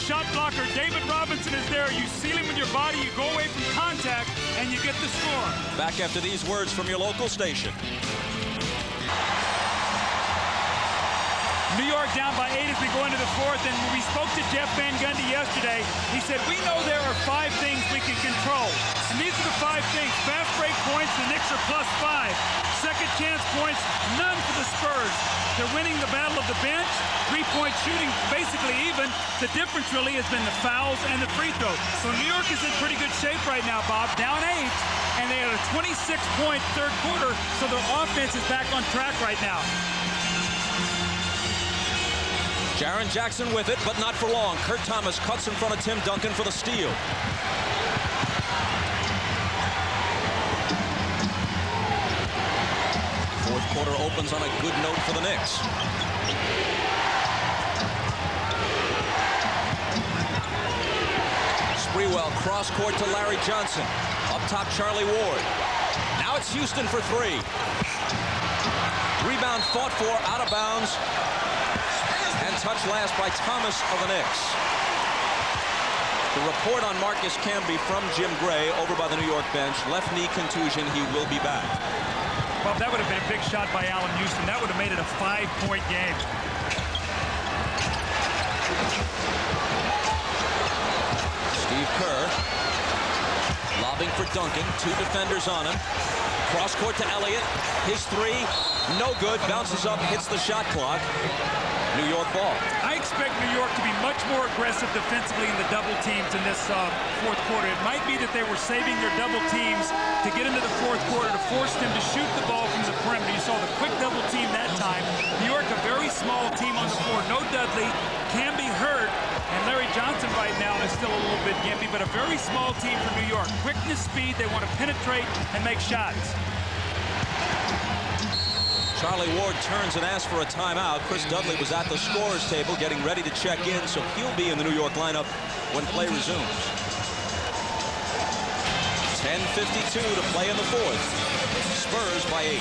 shot blocker. David Robinson is there. You seal him with your body, you go away from contact, and you get the score. Back after these words from your local station. New York down by 8 as we go into the fourth, and when we spoke to Jeff Van Gundy yesterday, he said, we know there are 5 things we can control. And these are the 5 things. Fast break points, the Knicks are +5. Second chance points, none for the Spurs. They're winning the battle of the bench. 3-point shooting basically even. The difference really has been the fouls and the free throws. So New York is in pretty good shape right now, Bob. Down 8, and they had a 26-point third quarter, so their offense is back on track right now. Jaren Jackson with it, but not for long. Kurt Thomas cuts in front of Tim Duncan for the steal. Fourth quarter opens on a good note for the Knicks. Sprewell cross court to Larry Johnson. Up top, Charlie Ward. Now it's Houston for 3. Rebound fought for, out of bounds. And touched last by Thomas of the Knicks. The report on Marcus Camby from Jim Gray over by the New York bench. Left knee contusion. He will be back. Well, that would have been a big shot by Allen Houston. That would have made it a 5-point game. Steve Kerr lobbing for Duncan. 2 defenders on him. Cross court to Elliott. His 3, no good. Bounces up, hits the shot clock. New York ball. I expect New York to be much more aggressive defensively in the double teams in this fourth quarter. It might be that they were saving their double teams to get into the fourth quarter to force them to shoot the ball from the perimeter. You saw the quick double team that time. New York, a very small team on the floor. No Dudley, can be hurt, and Larry Johnson right now is still a little bit gimpy, but a very small team for New York. Quickness, speed, they want to penetrate and make shots. Charlie Ward turns and asks for a timeout. Chris Dudley was at the scorer's table getting ready to check in, so he'll be in the New York lineup when play resumes. 10:52 to play in the fourth. Spurs by 8.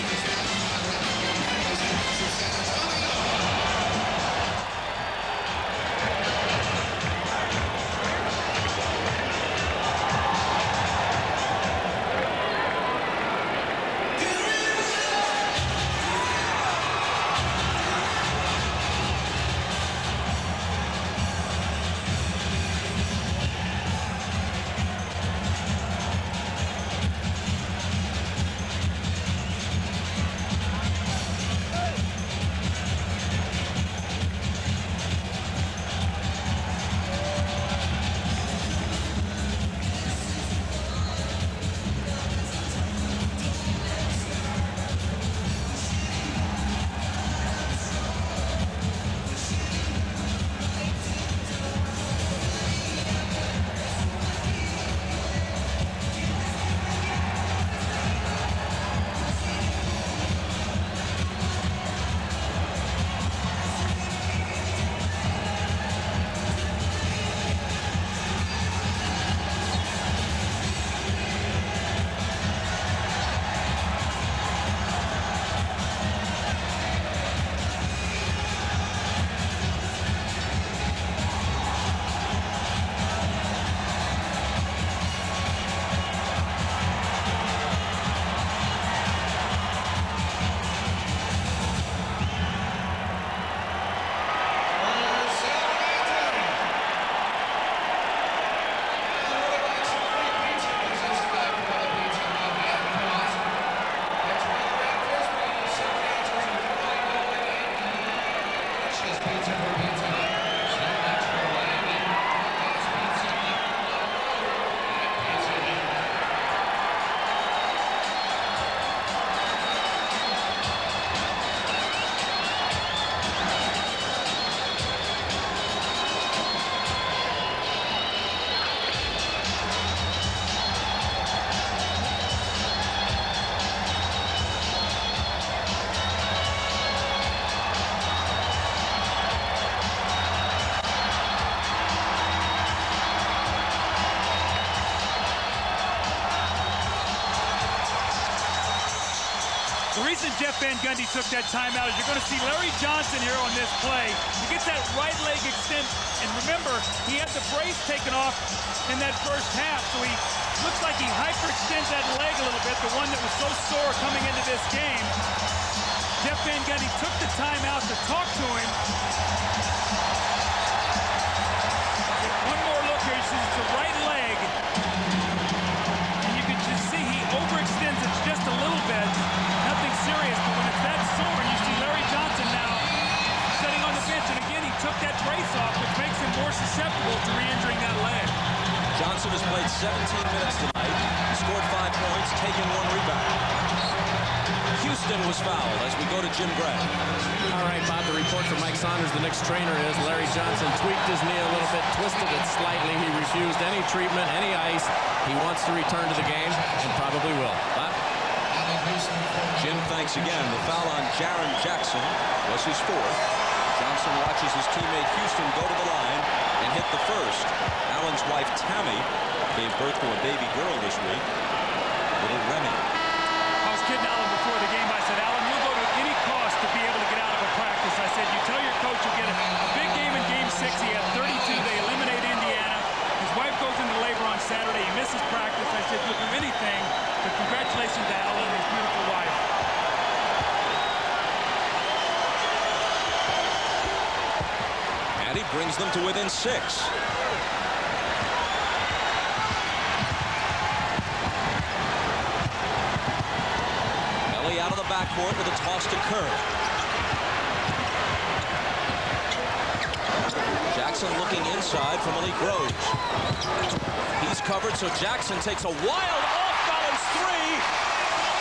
reason Jeff Van Gundy took that timeout is you're going to see Larry Johnson here on this play. He gets that right leg extended. And remember, he had the brace taken off in that first half, so he looks like he hyperextends that leg a little bit, the one that was so sore coming into this game. Jeff Van Gundy took the timeout to talk to him. One more look here. You see it's the right leg. And you can just see he overextends it just a little bit. Nothing serious, but when it's that sore, and you see Larry Johnson now sitting on the bench, and again, he took that brace off, which makes him more susceptible to re-injuring that leg. Johnson has played 17 minutes tonight. He scored 5 points, taken 1 rebound. Houston was fouled as we go to Jim Gray. All right, Bob, the report from Mike Saunders, the Knicks trainer, is Larry Johnson tweaked his knee a little bit, twisted it slightly. He refused any treatment, any ice. He wants to return to the game and probably will. Bob? Jim thanks again. The foul on Jaren Jackson was his 4th. Johnson watches his teammate Houston go to the line and hit the first. Allen's wife Tammy gave birth to a baby girl this week, little Remy. I was kidding Allen before the game. I said, Allen, you'll go to any cost to be able to get out of a practice. I said, you tell your coach you'll get a big game in Game 6. He had 32. They eliminate Indiana. His wife goes into labor on Saturday. He misses practice. I said, you'll do anything. But congratulations to Allen and his beautiful wife. And he brings them to within 6. Out of the backcourt with a toss to Kerr. Jackson looking inside for Malik Rose. He's covered, so Jackson takes a wild off-balance 3.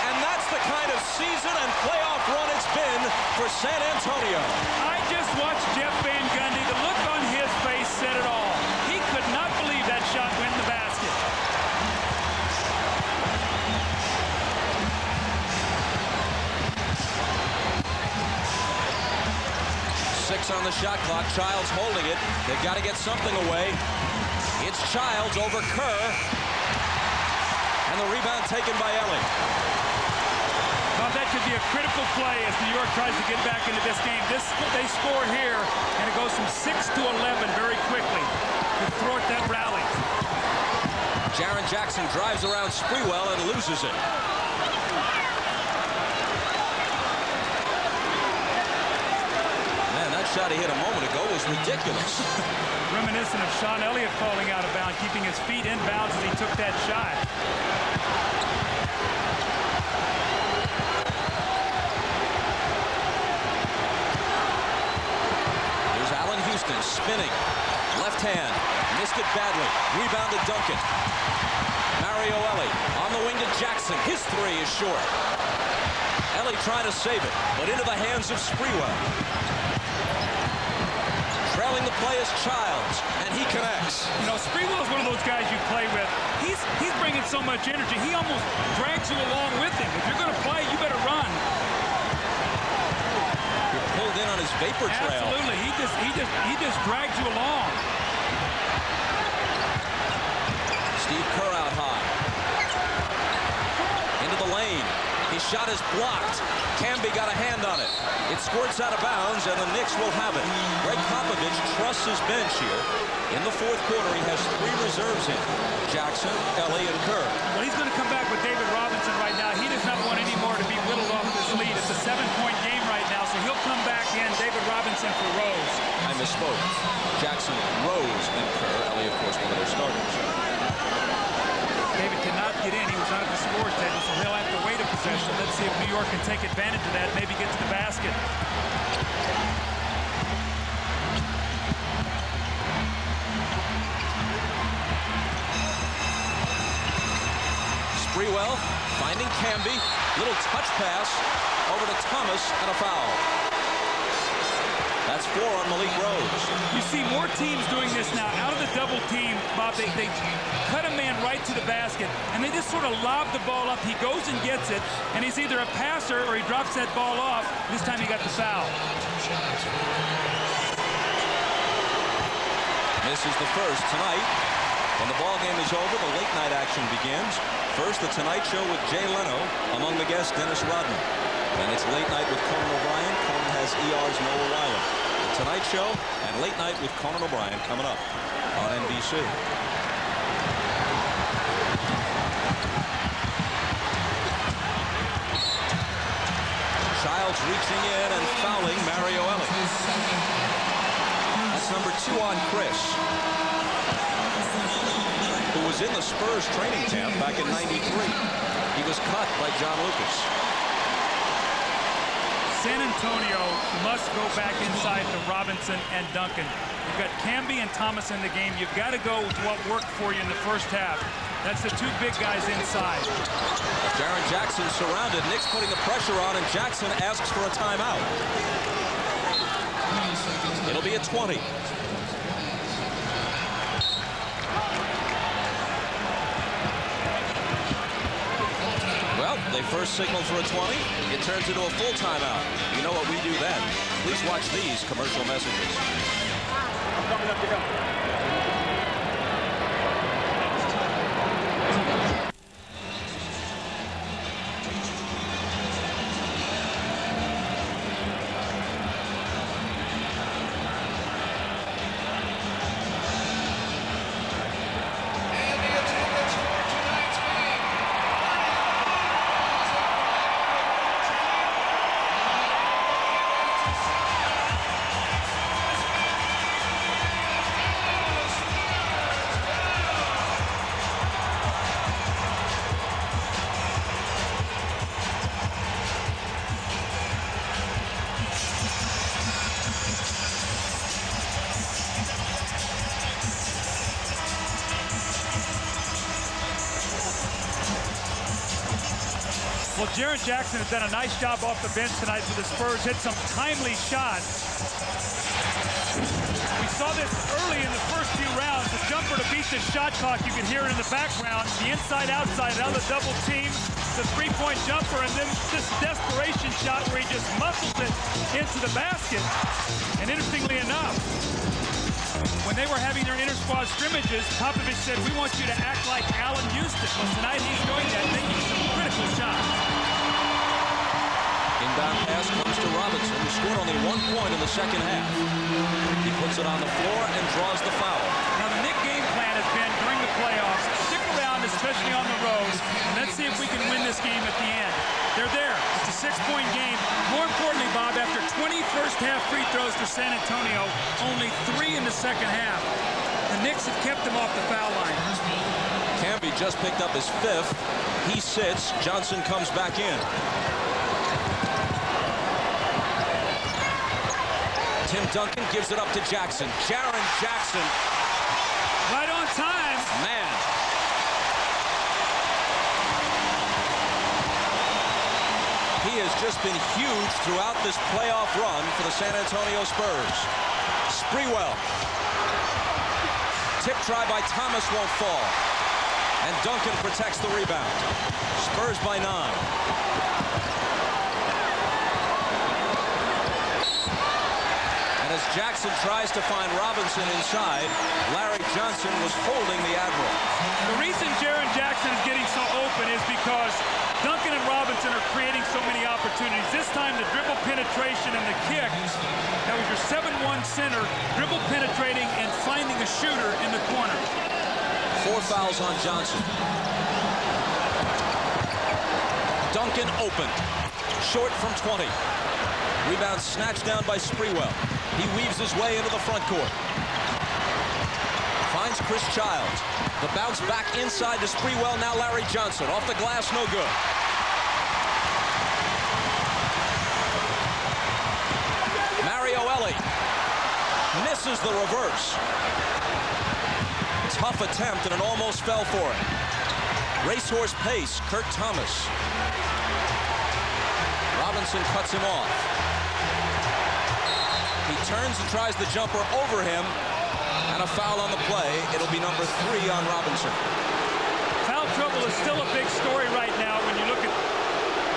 And that's the kind of season and playoff run it's been for San Antonio. I just watched Jeff Van Gundy. The look on his face said it all. He could not believe that shot went in the basket. 6 on the shot clock. Childs holding it. They've got to get something away. It's Childs over Kerr. And the rebound taken by Ellie. Well, that could be a critical play as New York tries to get back into this game. They score here, and it goes from 6 to 11 very quickly to thwart that rally. Jaren Jackson drives around Sprewell and loses it. Shot he hit a moment ago was ridiculous. Reminiscent of Sean Elliott falling out of bounds, keeping his feet in bounds as he took that shot. Here's Allen Houston spinning. Left hand. Missed it badly. Rebounded Duncan. Mario Ellie on the wing to Jackson. His 3 is short. Ellie trying to save it, but into the hands of Sprewell. Trailing the play is Childs, and he connects. You know, Sprewell is one of those guys you play with. He's bringing so much energy. He almost drags you along with him. If you're going to play, you better run. You're pulled in on his vapor trail. Absolutely. He just drags you along. Steve Kerr out high. Into the lane. His shot is blocked. Camby got a hand on it. It squirts out of bounds, and the Knicks will have it. Greg Popovich trusts his bench here. In the 4th quarter, he has 3 reserves in. Jackson, Ellie, and Kerr. Well, he's going to come back with David Robinson right now. He does not want any more to be whittled off this lead. It's a 7-point game right now, so he'll come back in. David Robinson for Rose. I misspoke. Jackson, Rose, and Kerr. Ellie, of course, one of their starters. David cannot get in. He was not at the score table, so he'll have to wait a possession. Let's see if New York can take advantage of that, maybe get to the basket. Sprewell finding Camby. Little touch pass over to Thomas, and a foul. That's 4 on Malik Rose. You see more teams doing this now. Out of the double team, Bob, they cut a man right to the basket, and they just sort of lob the ball up. He goes and gets it, and he's either a passer or he drops that ball off. This time he got the foul. Misses the first tonight. When the ball game is over, the late night action begins. First, the Tonight Show with Jay Leno. Among the guests, Dennis Rodman. And it's Late Night with Conan O'Brien. Conan has ER's Noah Weiler. The Tonight Show and Late Night with Conan O'Brien coming up on NBC. Childs reaching in and fouling Mario Ellie. That's number 2 on Chris, who was in the Spurs training camp back in '93. He was cut by John Lucas. San Antonio must go back inside to Robinson and Duncan. You've got Camby and Thomas in the game. You've got to go with what worked for you in the first half. That's the 2 big guys inside. Jaren Jackson surrounded. Knicks putting the pressure on, and Jackson asks for a timeout. It'll be a 20. Well, they first signaled for a 20. It turns into a full timeout. You know what we do then. Please watch these commercial messages. Coming up to go. Well, Jaren Jackson has done a nice job off the bench tonight for the Spurs. Hit some timely shots. We saw this early in the first few rounds. The jumper to beat the shot clock. You can hear it in the background. The inside-outside, another double team. The three-point jumper, and then this desperation shot where he just muscles it into the basket. And interestingly enough, when they were having their inter-squad scrimmages, Popovich said, we want you to act like Allen Houston. Well, tonight he's doing that, making some critical shots. Inbound pass comes to Robinson, who scored only 1 point in the second half. He puts it on the floor and draws the foul. Now, the Knicks game plan has been during the playoffs, stick around, especially on the road, and let's see if we can win this game at the end. They're there. It's a 6-point game. More importantly, Bob, after 20 first-half free throws for San Antonio, only 3 in the second half. The Knicks have kept them off the foul line. Camby just picked up his 5th. He sits. Johnson comes back in. Tim Duncan gives it up to Jackson. Jaren Jackson. Right on time. Man. He has just been huge throughout this playoff run for the San Antonio Spurs. Sprewell. Tip try by Thomas won't fall. And Duncan protects the rebound. Spurs by 9. And as Jackson tries to find Robinson inside, Larry Johnson was holding the Admiral. The reason Jaren Jackson is getting so open is because Duncan and Robinson are creating so many opportunities. This time, the dribble penetration and the kick. That was your 7-1 center, dribble penetrating and finding a shooter in the corner. 4 fouls on Johnson. Duncan open. Short from 20. Rebound snatched down by Sprewell. He weaves his way into the front court. Finds Chris Childs. The bounce back inside to Sprewell. Now Larry Johnson. Off the glass, no good. Mario Ellie misses the reverse. Tough attempt, and it almost fell for him. Racehorse pace, Kurt Thomas. Robinson cuts him off. He turns and tries the jumper over him, and a foul on the play. It'll be number 3 on Robinson. Foul trouble is still a big story right now when you look at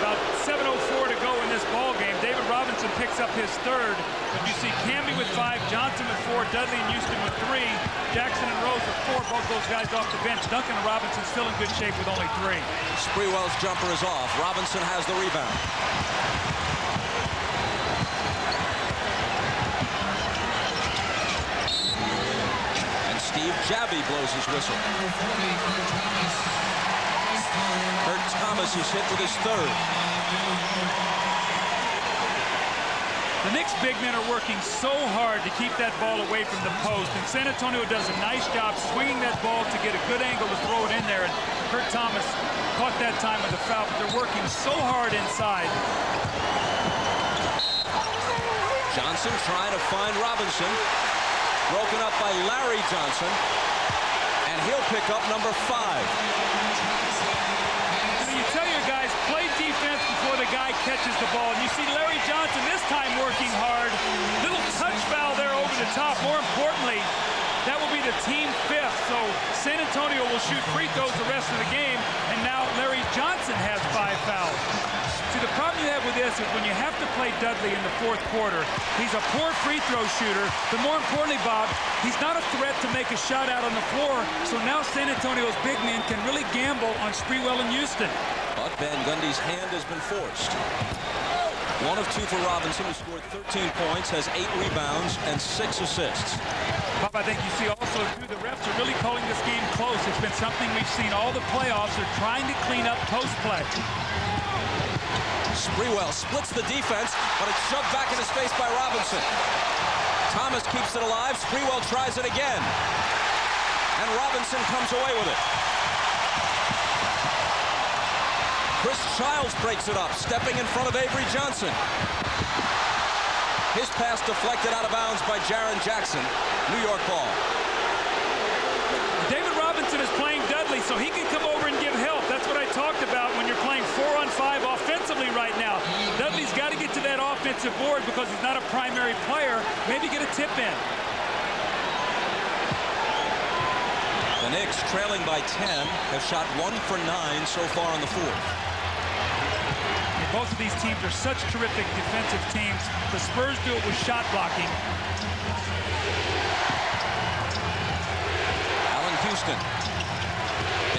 about 7:04 to go in this ball game. David Robinson picks up his 3rd, but you see Camby with 5, Johnson with 4, Dudley and Houston with 3, Jackson and Rose with 4, both those guys off the bench. Duncan and Robinson still in good shape with only 3. Sprewell's jumper is off. Robinson has the rebound. Steve Jabby blows his whistle. Kurt Thomas is hit with his third. The Knicks big men are working so hard to keep that ball away from the post, and San Antonio does a nice job swinging that ball to get a good angle to throw it in there, and Kurt Thomas caught that time with a foul, but they're working so hard inside. Johnson trying to find Robinson. Broken up by Larry Johnson, and he'll pick up number 5. You tell your guys, play defense before the guy catches the ball. And you see Larry Johnson this time working hard. Little touch foul there over the top. More importantly, that will be the team 5th. So San Antonio will shoot free throws the rest of the game. And now Larry Johnson has 5 fouls. See, the problem you have with this is when you have to play Dudley in the 4th quarter, he's a poor free throw shooter. But more importantly, Bob, he's not a threat to make a shot out on the floor. So now San Antonio's big men can really gamble on Sprewell and Houston. But Van Gundy's hand has been forced. 1 of 2 for Robinson, who scored 13 points, has 8 rebounds and 6 assists. Bob, I think you see also, too, the refs are really calling this game close. It's been something we've seen all the playoffs. They're trying to clean up post play. Sprewell splits the defense, but it's shoved back in his face by Robinson. Thomas keeps it alive. Sprewell tries it again. And Robinson comes away with it. Chris Childs breaks it up, stepping in front of Avery Johnson. His pass deflected out of bounds by Jaren Jackson. New York ball. David Robinson is playing Dudley, so he can come over and give help. That's what I talked about when you're playing 4-on-5 offensively right now. Dudley's got to get to that offensive board because he's not a primary player. Maybe get a tip in. The Knicks, trailing by 10, have shot 1 for 9 so far in the 4th. Both of these teams are such terrific defensive teams. The Spurs do it with shot blocking. Allen Houston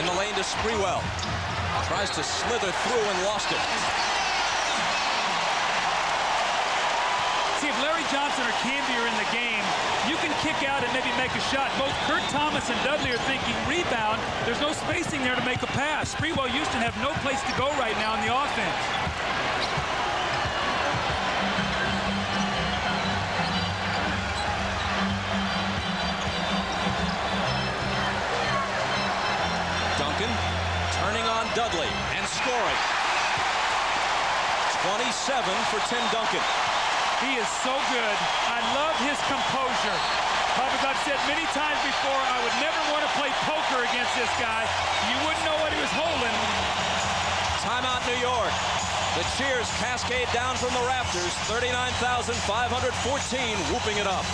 in the lane to Sprewell. Tries to slither through and lost it. See, if Larry Johnson or Camby are in the game, you can kick out and maybe make a shot. Both Kurt Thomas and Dudley are thinking rebound. There's no spacing there to make a pass. Sprewell, Houston have no place to go right now in the offense. Duncan turning on Dudley and scoring. 27 for Tim Duncan. He is so good. I love his composure. Bob, as I've said many times before, I would never want to play poker against this guy. You wouldn't know what he was holding. Timeout, New York. The cheers cascade down from the rafters. 39,514 whooping it up.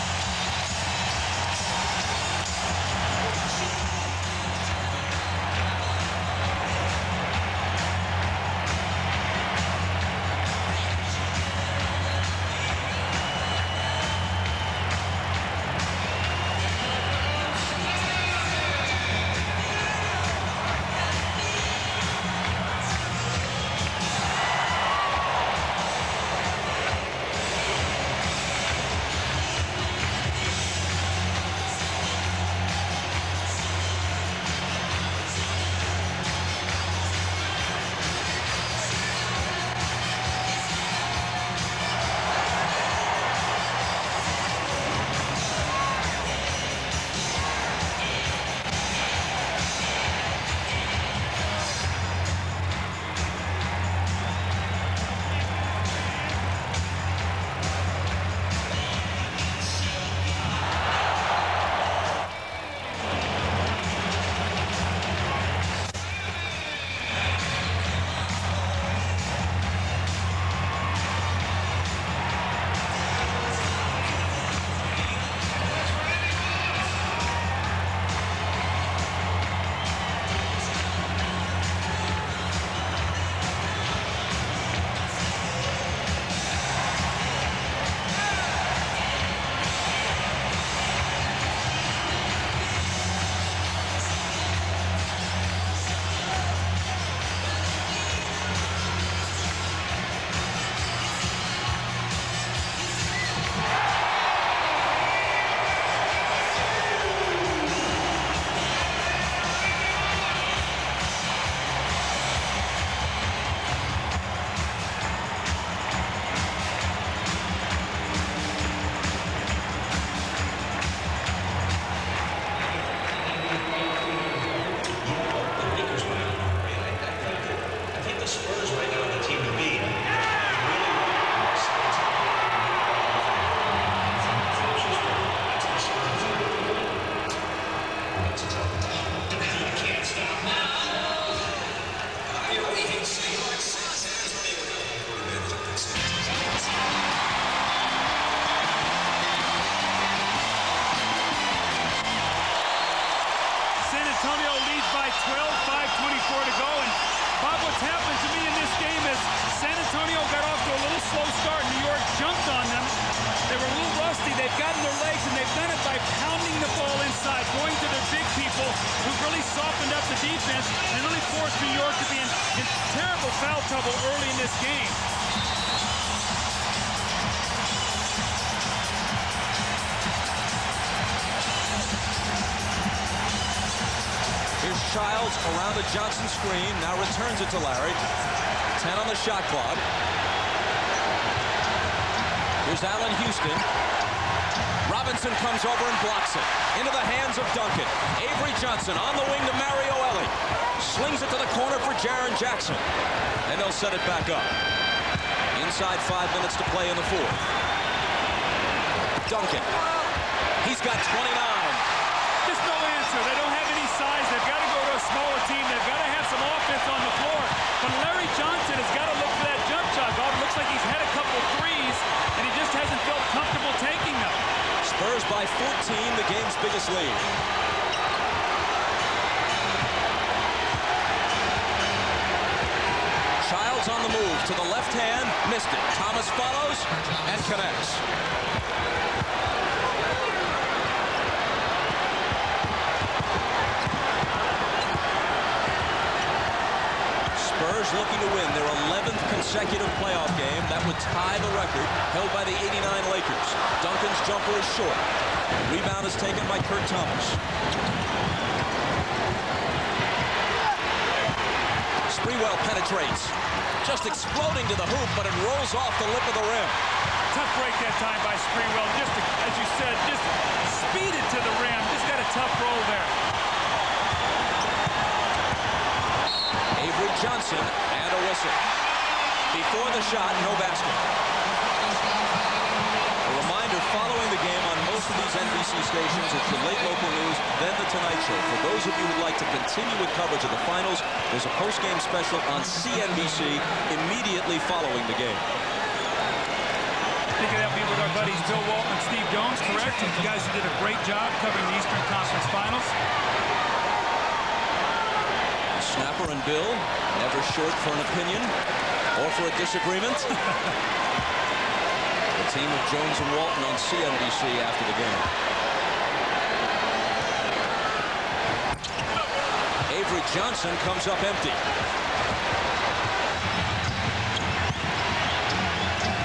San Antonio leads by 12, 5:24 to go. And Bob, what's happened to me in this game is San Antonio got off to a little slow start. New York jumped on them. They were a little rusty. They've gotten their legs, and they've done it by pounding the ball inside, going to their big people who've really softened up the defense and really forced New York to be in terrible foul trouble early in this game. Here's Childs around a Johnson screen. Now returns it to Larry. 10 on the shot clock. Here's Allen Houston. Robinson comes over and blocks it. Into the hands of Duncan. Avery Johnson on the wing to Mario Elie. Slings it to the corner for Jaren Jackson. And they'll set it back up. Inside 5 minutes to play in the fourth. Duncan. He's got 29. Just no answer. They don't have any size. They've got to go to a smaller team. They've got to have some offense on the floor. But Larry Johnson has got to look for that jump shot. Bob, it looks like he's had a couple threes, and he just hasn't felt comfortable taking them. Spurs by 14, the game's biggest lead. Childs on the move to the left hand, missed it. Thomas follows and connects. Spurs looking to win their 11th consecutive playoff game. That would tie the record held by the '89 Lakers. Duncan's jumper is short. Rebound is taken by Kurt Thomas. Sprewell penetrates. Just exploding to the hoop, but it rolls off the lip of the rim. Tough break that time by Sprewell. Just, as you said, just speeded to the rim. Just got a tough roll there. Avery Johnson and a whistle. Before the shot, no basket. A reminder, following the game on most of these NBC stations, it's the late local news, then the Tonight Show. For those of you who'd like to continue with coverage of the finals, there's a post-game special on CNBC immediately following the game. I think that'll be with our buddies Bill Walton and Steve Jones, correct? You guys who did a great job covering the Eastern Conference Finals. Snapper and Bill, never short for an opinion or for a disagreement. The team of Jones and Walton on CNBC after the game. Avery Johnson comes up empty.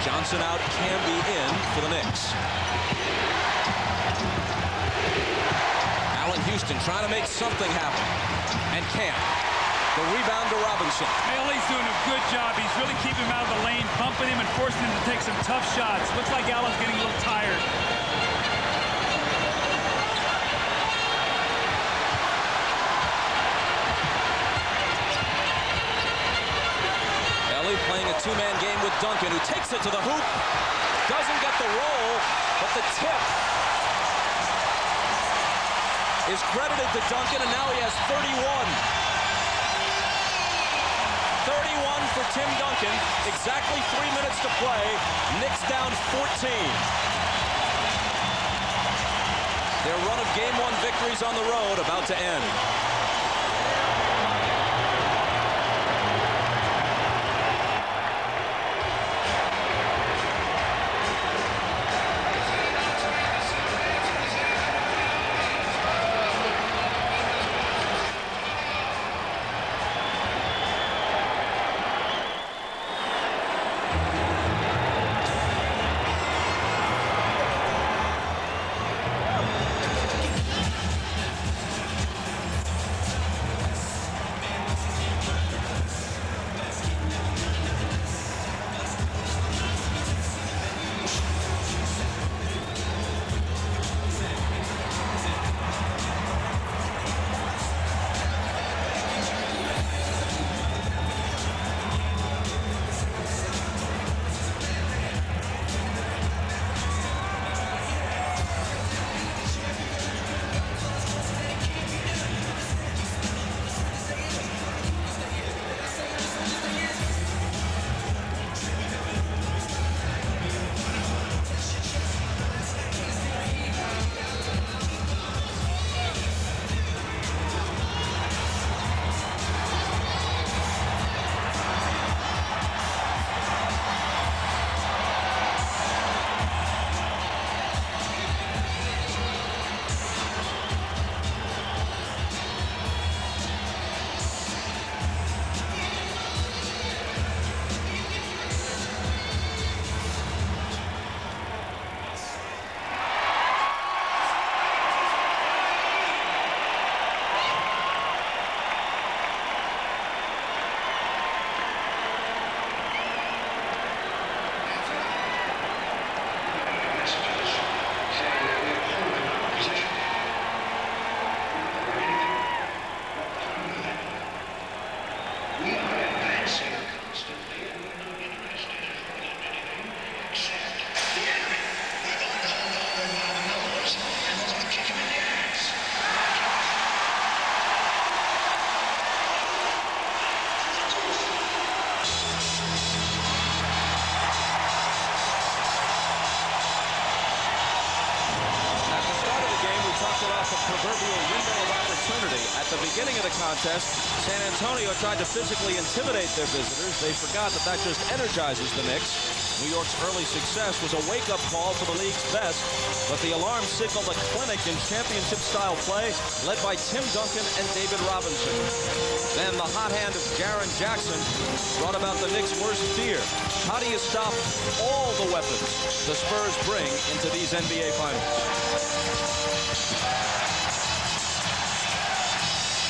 Johnson out, can be in for the Knicks. Allen Houston trying to make something happen and can't. The rebound to Robinson. Bailey's doing a good job. He's really keeping him out of the lane, bumping him and forcing him to take some tough shots. Looks like Allen's getting a little tired. Elie playing a two-man game with Duncan, who takes it to the hoop. Doesn't get the roll, but the tip is credited to Duncan, and now he has 31. 31 for Tim Duncan. Exactly 3 minutes to play. Knicks down 14. Their run of Game 1 victories on the road about to end. the beginning of the contest, San Antonio tried to physically intimidate their visitors. They forgot that that just energizes the Knicks. New York's early success was a wake-up call for the league's best, but the alarm signaled a clinic in championship-style play led by Tim Duncan and David Robinson. Then the hot hand of Jaren Jackson brought about the Knicks' worst fear. How do you stop all the weapons the Spurs bring into these NBA Finals?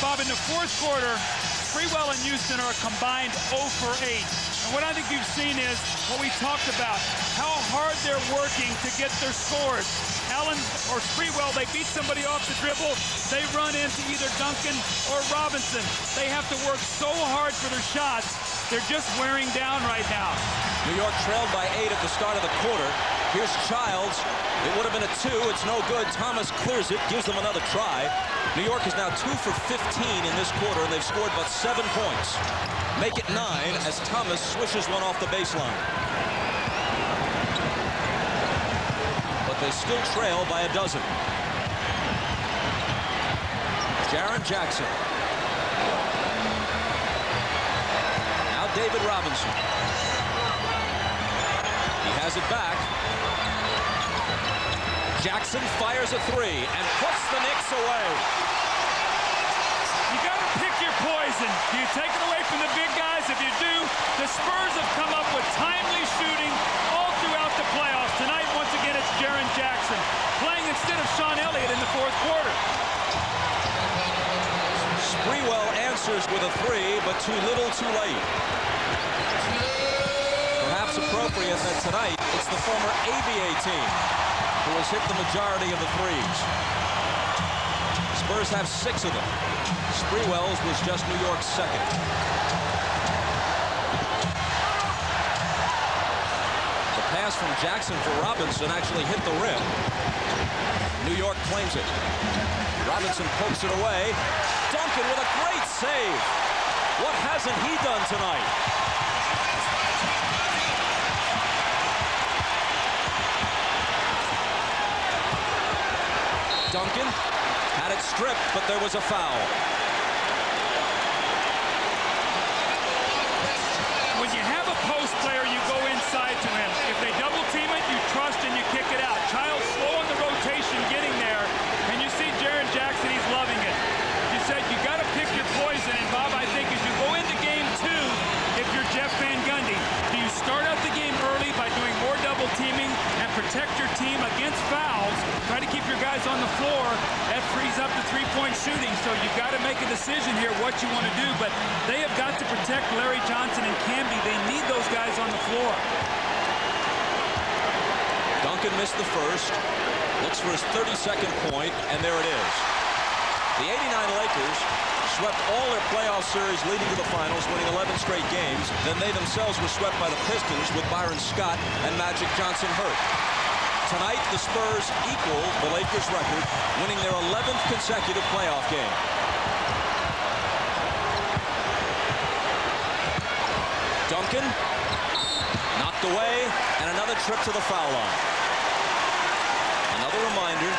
Bob, in the fourth quarter, Sprewell and Houston are a combined 0 for 8. And what I think you've seen is what we talked about, how hard they're working to get their scores. Allen or Sprewell, they beat somebody off the dribble. They run into either Duncan or Robinson. They have to work so hard for their shots. They're just wearing down right now. New York trailed by 8 at the start of the quarter. Here's Childs. It would have been a 2. It's no good. Thomas clears it, gives them another try. New York is now 2 for 15 in this quarter, and they've scored but 7 points. Make it 9 as Thomas swishes one off the baseline. But they still trail by a dozen. Jaren Jackson. Now David Robinson. He has it back. Jackson fires a 3 and puts the Knicks away. You got to pick your poison. Do you take it away from the big guys? If you do, the Spurs have come up with timely shooting all throughout the playoffs. Tonight, once again, it's Jaren Jackson playing instead of Sean Elliott in the fourth quarter. Sprewell answers with a 3, but too little too late. Perhaps appropriate that tonight it's the former ABA team who has hit the majority of the 3s. Spurs have 6 of them. Sprewell's was just New York's second. The pass from Jackson for Robinson actually hit the rim. New York claims it. Robinson pokes it away. Duncan with a great save. What hasn't he done tonight? Duncan had it stripped, but there was a foul. When you have a post player, you go inside to him. If they double team it, you trust and you kick it out. Childs slow on the rotation getting there, and you see Jaren Jackson, he's loving it. You said you got to pick your poison, and Bob, I think as you go into game 2, if you're Jeff Van Gundy, do you start out the game early by doing more double teaming and protect your team against fouls, try to keep your guys on the floor? That frees up the three-point shooting, so you've got to make a decision here what you want to do, but they have got to protect Larry Johnson and Camby. They need those guys on the floor. Duncan missed the first, looks for his 32nd point, and there it is. The '89 Lakers swept all their playoff series leading to the finals, winning 11 straight games. Then they themselves were swept by the Pistons with Byron Scott and Magic Johnson hurt. Tonight, the Spurs equal the Lakers' record, winning their 11th consecutive playoff game. Duncan knocked away, and another trip to the foul line. Another reminder,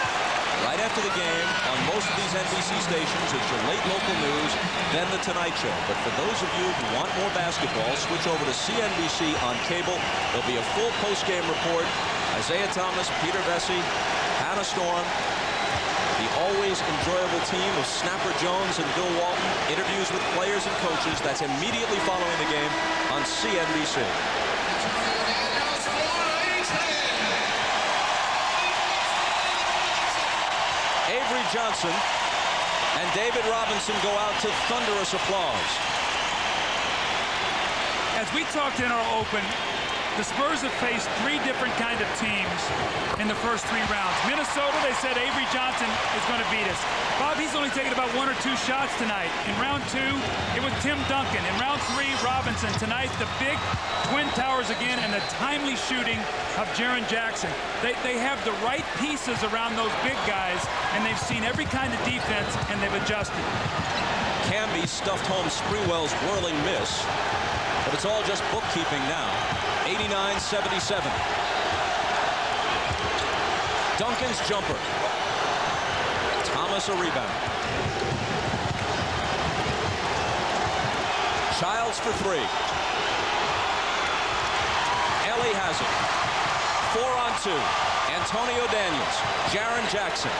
right after the game, on most of these NBC stations, it's your late local news, then The Tonight Show. But for those of you who want more basketball, switch over to CNBC on cable. There'll be a full post-game report. Isaiah Thomas, Peter Vesey, Hannah Storm, the always enjoyable team of Snapper Jones and Bill Walton, interviews with players and coaches. That's immediately following the game on CNBC. Avery Johnson and David Robinson go out to thunderous applause. As we talked in our open, the Spurs have faced 3 different kind of teams in the first 3 rounds. Minnesota, they said Avery Johnson is going to beat us. Bob, he's only taken about 1 or 2 shots tonight. In round 2, it was Tim Duncan. In round 3, Robinson. Tonight, the big Twin Towers again and the timely shooting of Jaren Jackson. They have the right pieces around those big guys, and they've seen every kind of defense, and they've adjusted. Camby stuffed home Sprewell's whirling miss, but it's all just bookkeeping now. 89-77. Duncan's jumper. Thomas a rebound. bounce for three. Ellie has it. 4-on-2. Antonio Daniels. Jaren Jackson.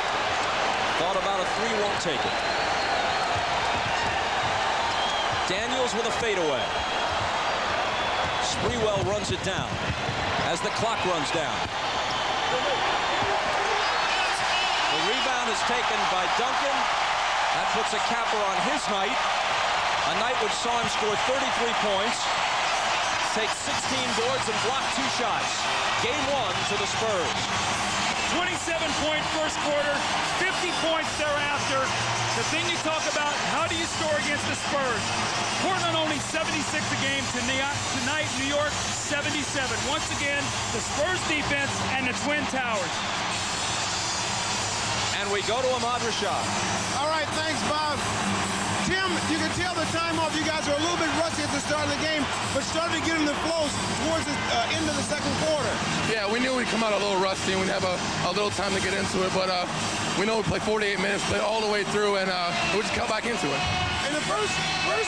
Thought about a three, won't take it. Daniels with a fadeaway. Sprewell runs it down as the clock runs down. The rebound is taken by Duncan. That puts a capper on his night. A night which saw him score 33 points, take 16 boards, and block 2 shots. Game 1 to the Spurs. 27-point first quarter, 50 points thereafter. The thing you talk about, how do you score against the Spurs? Portland only 76 a game tonight, New York 77. Once again, the Spurs defense and the Twin Towers. And we go to Ahmad Rashad. All right, thanks, Bob. Tim, you can tell the time off. You guys are a little bit rusty at the start of the game, but started to get in the flows towards the end of the second quarter. Yeah, we knew we'd come out a little rusty and we'd have a little time to get into it, but we know we played 48 minutes, played all the way through, and we just got back into it. In the first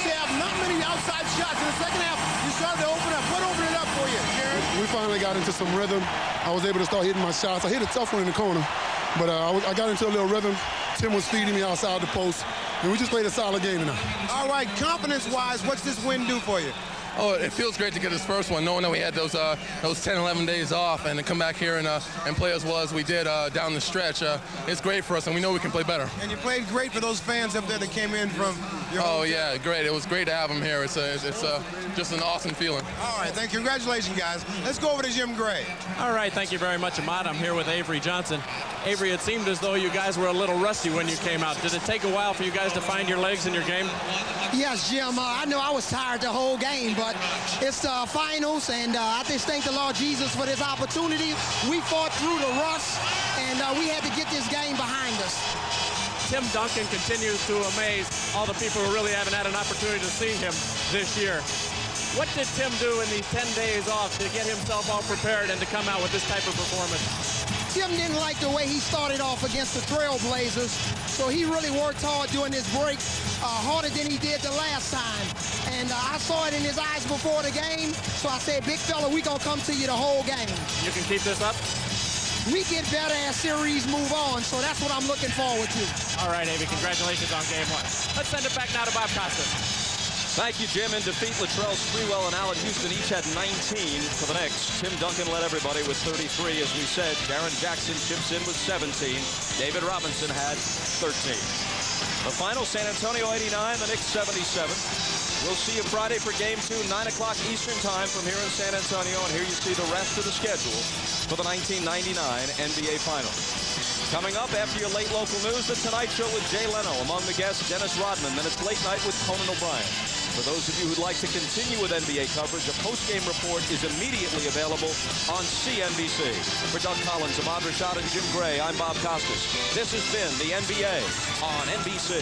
half, not many outside shots. In the second half, you started to open up. What opened it up for you, Jaren? We finally got into some rhythm. I was able to start hitting my shots. I hit a tough one in the corner, but I got into a little rhythm. Tim was feeding me outside the post, and we just played a solid game tonight. All right, confidence-wise, what's this win do for you? Oh, it feels great to get this first one, knowing that we had those 10, 11 days off, and to come back here and play as well as we did down the stretch. It's great for us, and we know we can play better. And you played great for those fans up there that came in from your home. Oh, yeah, great. It was great to have them here. It's just an awesome feeling. All right, thank you. Congratulations, guys. Let's go over to Jim Gray. All right, thank you very much, Ahmad. I'm here with Avery Johnson. Avery, it seemed as though you guys were a little rusty when you came out. Did it take a while for you guys to find your legs in your game? Yes, Jim. I know I was tired the whole game, but it's the finals, and I just thank the Lord Jesus for this opportunity. We fought through the rust, and we had to get this game behind us. Tim Duncan continues to amaze all the people who really haven't had an opportunity to see him this year. What did Tim do in these 10 days off to get himself all prepared and to come out with this type of performance? Tim didn't like the way he started off against the Trailblazers, so he really worked hard during this break, harder than he did the last time. And I saw it in his eyes before the game, so I said, big fella, we gonna come to you the whole game. You can keep this up? We get better as series move on, so that's what I'm looking forward to. All right, Avy, congratulations on game 1. Let's send it back now to Bob Costas. Thank you, Jim. In defeat, Latrell Sprewell and Allen Houston each had 19 for the Knicks. Tim Duncan led everybody with 33, as we said. Jaren Jackson chips in with 17. David Robinson had 13. The final, San Antonio 89, the Knicks 77. We'll see you Friday for Game 2, 9 o'clock Eastern Time from here in San Antonio. And here you see the rest of the schedule for the 1999 NBA Finals. Coming up after your late local news, The Tonight Show with Jay Leno. Among the guests, Dennis Rodman. Then it's Late Night with Conan O'Brien. For those of you who'd like to continue with NBA coverage, a post-game report is immediately available on CNBC. For Doug Collins, Ahmad Rashad, and Jim Gray, I'm Bob Costas. This has been the NBA on NBC.